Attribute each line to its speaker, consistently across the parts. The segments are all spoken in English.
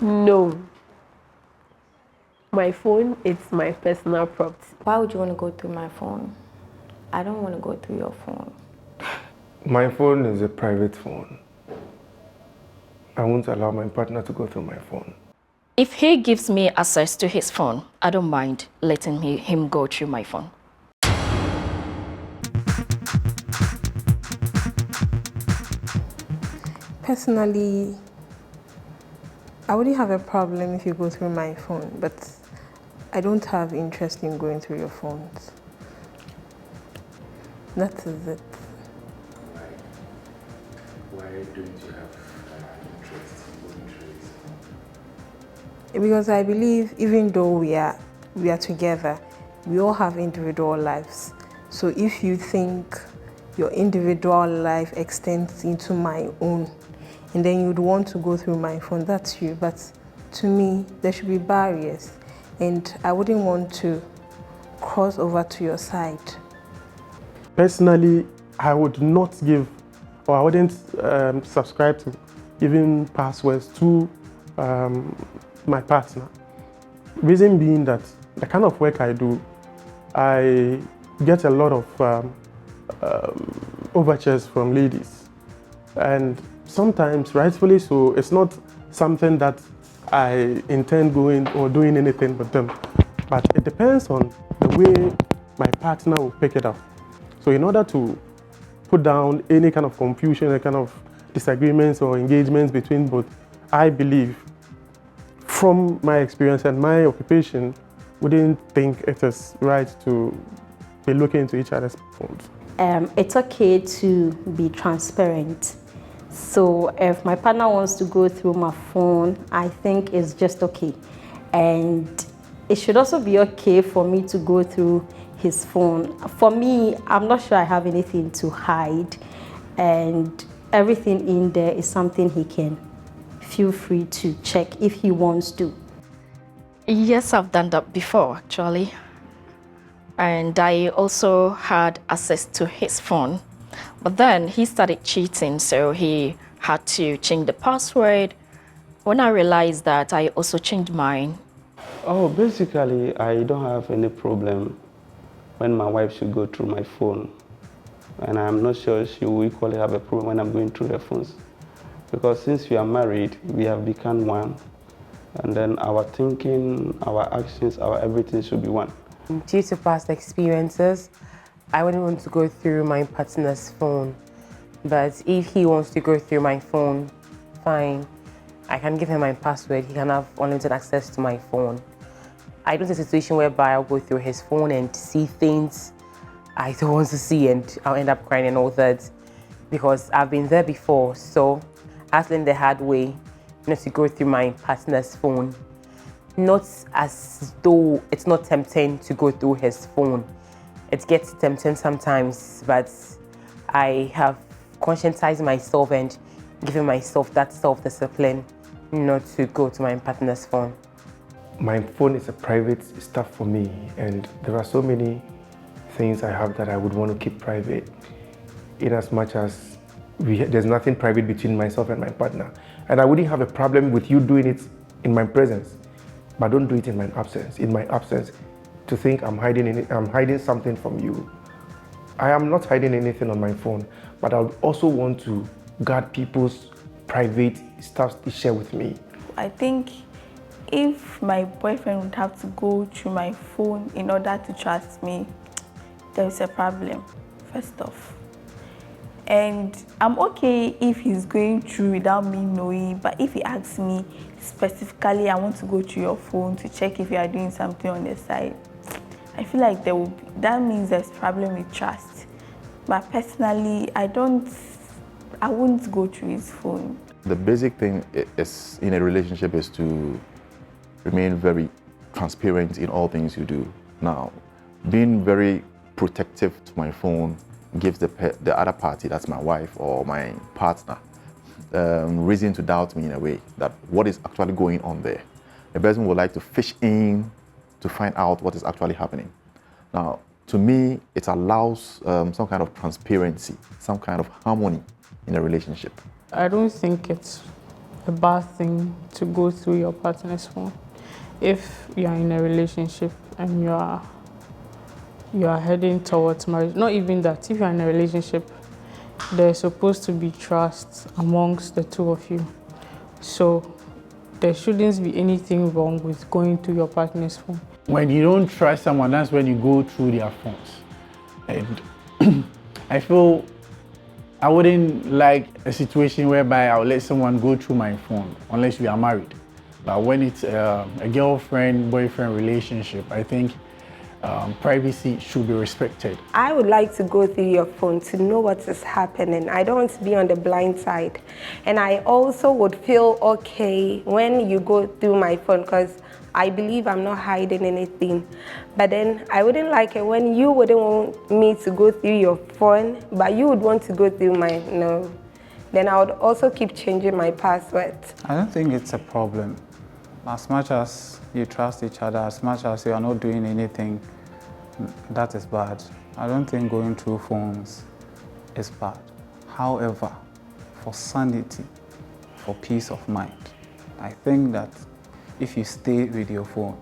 Speaker 1: No. My phone, it's my personal property.
Speaker 2: Why would you want to go through my phone? I don't want to go through your phone.
Speaker 3: My phone is a private phone. I won't allow my partner to go through my phone.
Speaker 4: If he gives me access to his phone, I don't mind letting him go through my phone.
Speaker 5: Personally, I wouldn't have a problem if you go through my phone, but I don't have interest in going through your phones. That is it.
Speaker 6: Why don't you have interest in going through it?
Speaker 5: Because I believe even though we are together, we all have individual lives. So if you think your individual life extends into my own, and then you'd want to go through my phone, that's you. But to me, there should be barriers, and I wouldn't want to cross over to your side.
Speaker 3: Personally, I would not give, or I wouldn't subscribe to even passwords to my partner. Reason being that the kind of work I do, I get a lot of overtures from ladies, and sometimes, rightfully so, it's not something that I intend going or doing anything with them, but it depends on the way my partner will pick it up. So in order to put down any kind of confusion, any kind of disagreements or engagements between both, I believe, from my experience and my occupation, wouldn't think it is right to be looking into each other's phones.
Speaker 2: It's okay to be transparent. So if my partner wants to go through my phone, I think it's just okay. And it should also be okay for me to go through his phone. For me, I'm not sure I have anything to hide, and everything in there is something he can feel free to check if he wants to.
Speaker 4: Yes, I've done that before, actually. And I also had access to his phone. But then he started cheating, so he had to change the password. When I realized that, I also changed mine.
Speaker 7: Oh, basically, I don't have any problem when my wife should go through my phone. And I'm not sure she will equally have a problem when I'm going through her phones. Because since we are married, we have become one. And then our thinking, our actions, our everything should be one.
Speaker 8: Due to past experiences, I wouldn't want to go through my partner's phone. But if he wants to go through my phone, fine. I can give him my password. He can have unlimited access to my phone. I don't see a situation whereby I'll go through his phone and see things I don't want to see, and I'll end up crying and all that, because I've been there before. So I learned the hard way not to go through my partner's phone. Not as though it's not tempting to go through his phone. It gets tempting sometimes, but I have conscientized myself and given myself that self-discipline not to go to my partner's phone.
Speaker 3: My phone is a private stuff for me, and there are so many things I have that I would want to keep private, in as much as there's nothing private between myself and my partner. And I wouldn't have a problem with you doing it in my presence, but don't do it in my absence. In my absence, to think I'm hiding something from you. I am not hiding anything on my phone, but I would also want to guard people's private stuff to share with me.
Speaker 9: I think if my boyfriend would have to go through my phone in order to trust me, there's a problem, first off. And I'm okay if he's going through without me knowing, but if he asks me specifically, I want to go through your phone to check if you are doing something on the side, I feel like that means there's a problem with trust. But personally, I wouldn't go through his phone.
Speaker 6: The basic thing is in a relationship is to remain very transparent in all things you do. Now, being very protective to my phone gives the other party, that's my wife or my partner, reason to doubt me in a way that what is actually going on there. The person would like to fish in to find out what is actually happening. Now, to me, it allows some kind of transparency, some kind of harmony in a relationship.
Speaker 10: I don't think it's a bad thing to go through your partner's phone. If you are in a relationship and you are heading towards marriage, not even that, if you are in a relationship, there's supposed to be trust amongst the two of you. So there shouldn't be anything wrong with going through your partner's phone.
Speaker 11: When you don't trust someone, that's when you go through their phones. And I feel I wouldn't like a situation whereby I'll let someone go through my phone unless we are married. But when it's a girlfriend-boyfriend relationship, I think privacy should be respected.
Speaker 12: I would like to go through your phone to know what is happening. I don't want to be on the blind side. And I also would feel okay when you go through my phone because I believe I'm not hiding anything. But then I wouldn't like it when you wouldn't want me to go through your phone, but you would want to go through mine. No. Then I would also keep changing my password.
Speaker 13: I don't think it's a problem. As much as you trust each other, as much as you are not doing anything that is bad, I don't think going through phones is bad. However, for sanity, for peace of mind, I think that if you stay with your phone,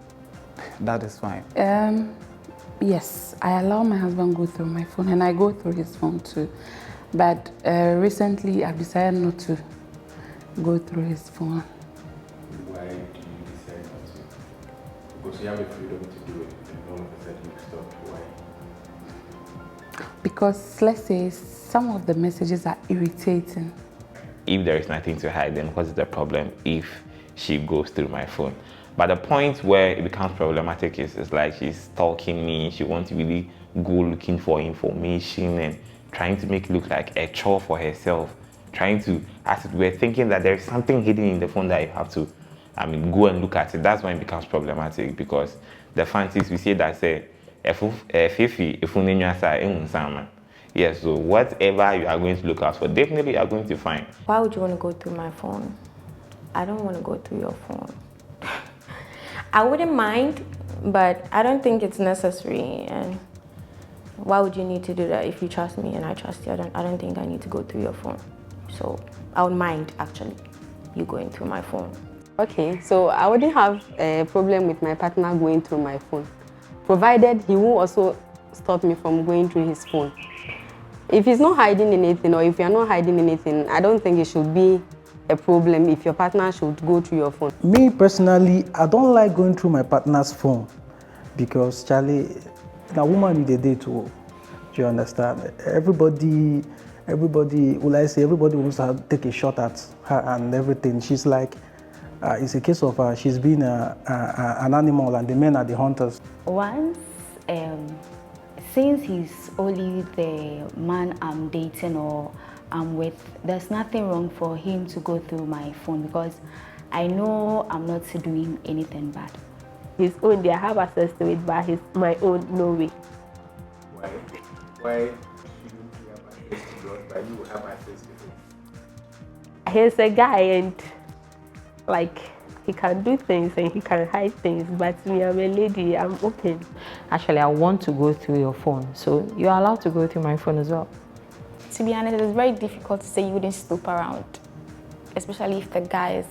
Speaker 13: that is fine.
Speaker 14: Yes, I allow my husband go through my phone and I go through his phone too. But recently I've decided not to go through his phone.
Speaker 3: Why do you decide not to? Because you have the freedom to do it and all of a sudden you stop. Why?
Speaker 14: Because let's say some of the messages are irritating.
Speaker 15: If there is nothing to hide, then what is the problem if she goes through my phone? But the point where it becomes problematic is like she's stalking me, she wants to really go looking for information and trying to make it look like a chore for herself, trying to, as it were, thinking that there's something hidden in the phone that you have to, go and look at it. That's when it becomes problematic, because the fancies, we say that say, yes, so whatever you are going to look out for, definitely you are going to find.
Speaker 16: Why would you want to go through my phone? I don't want to go through your phone. I wouldn't mind, but I don't think it's necessary. And why would you need to do that if you trust me and I trust you? I don't think I need to go through your phone. So I would mind, actually, you going through my phone.
Speaker 1: Okay, so I wouldn't have a problem with my partner going through my phone, provided he will also stop me from going through his phone. If he's not hiding anything, or if you're not hiding anything, I don't think it should be a problem if your partner should go through your phone.
Speaker 17: Me personally, I don't like going through my partner's phone because, Charlie, a woman need a day too. Do you understand? Everybody, will I say, everybody wants to take a shot at her and everything. She's like, it's a case of she's been an animal and the men are the hunters.
Speaker 18: Once, since he's only the man I'm dating or I'm with, there's nothing wrong for him to go through my phone because I know I'm not doing anything bad.
Speaker 1: His own, they have access to it, but my own, no way.
Speaker 3: Why? Why shouldn't you have access to yours, but you have access to it?
Speaker 1: He's a guy and like he can do things and he can hide things, but me, I'm a lady, I'm open.
Speaker 19: Actually, I want to go through your phone, so you're allowed to go through my phone as well.
Speaker 9: To be honest, it's very difficult to say you wouldn't snoop around, especially if the guy is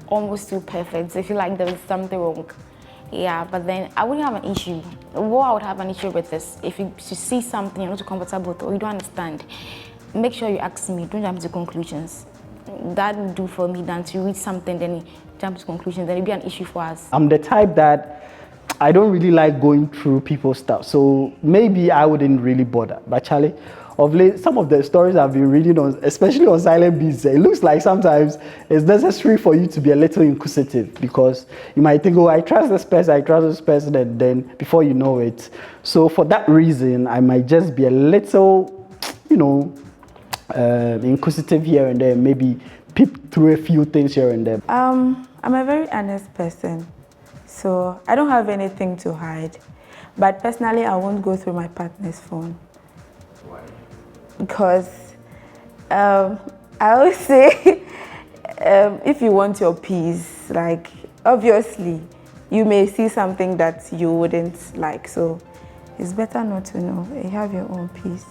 Speaker 9: almost too perfect. So I feel like there is something wrong. Yeah, but then I wouldn't have an issue. What I would have an issue with is if you see something you're not comfortable with or you don't understand, make sure you ask me, don't jump to conclusions. That would do for me than to read something, then jump to conclusions, then it'd be an issue for us.
Speaker 20: I'm the type that I don't really like going through people's stuff, so maybe I wouldn't really bother. But Charlie, of late, some of the stories I've been reading on, especially on Silent Beats, it looks like sometimes it's necessary for you to be a little inquisitive because you might think, oh, I trust this person, and then before you know it. So for that reason, I might just be a little, inquisitive here and there, maybe peep through a few things here and there.
Speaker 9: I'm a very honest person, so I don't have anything to hide. But personally, I won't go through my partner's phone.
Speaker 3: Why?
Speaker 9: Because I always say, if you want your peace, like obviously, you may see something that you wouldn't like. So it's better not to know. You have your own peace.